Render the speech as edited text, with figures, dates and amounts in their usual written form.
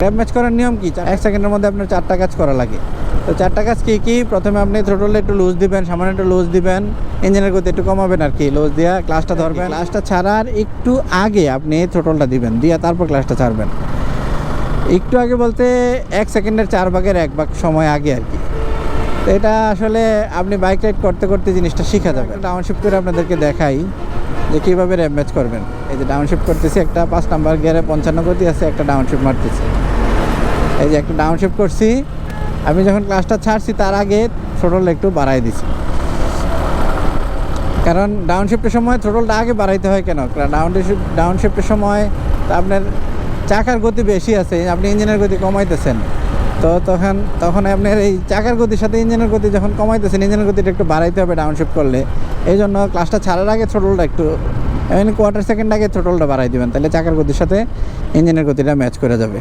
Rap match করার নিয়ম কি? 1 সেকেন্ডের মধ্যে আপনার 4টা কাজ করা লাগে। তো 4টা কাজ কী কী? প্রথমে আপনি থ্রোটলটা একটু লুজ দিবেন, সামান্য একটু লুজ দিবেন, ইঞ্জিনের গতি একটু কমাবেন আর কি, লুজ দিয়া ক্লাচটা ধরবেন। ক্লাচটা ছাড়ার একটু আগে আপনি থ্রোটলটা দিবেন, দিয়া তারপর ক্লাচটা ছাড়বেন। একটু আগে বলতে 1 সেকেন্ডের 4 ভাগের 1 ভাগ সময় আগে আর কি। তো এটা আসলে আপনি বাইক রাইড করতে করতে জিনিসটা শেখা যাবে। ডাউনশিফট করে আপনাদেরকে দেখাই যে কীভাবে র্যাপ ম্যাচ করবেন। এই যে ডাউনশিফট করতেছি, একটা 5 নাম্বার গিয়ারে 55 গতি আছে, একটা ডাউনশিফট মারতেছি। এই যে একটা ডাউনশিফট করছি, আমি যখন ক্লাচটা ছাড়ছি তার আগে থ্রোটলটা একটু বাড়াই দিছি। কারণ ডাউনশিফটের সময় থ্রোটলটা আগে বাড়াইতে হয় কেন? ডাউনশিফটের সময় আপনার চাকার গতি বেশি আছে, আপনি ইঞ্জিনের গতি কমাইতেছেন। তো তখন আপনার এই চাকার গতির সাথে ইঞ্জিনের গতি যখন কমাইতেছেন, ইঞ্জিনের গতিটা একটু বাড়াইতে হবে ডাউনশিফট করলে। এই জন্য ক্লাচটা ছাড়ার আগে থ্রোটলটা একটু কোয়ার্টার সেকেন্ড আগে থ্রোটলটা বাড়াই দেবেন, তাহলে চাকার গতির সাথে ইঞ্জিনের গতিটা ম্যাচ করে যাবে।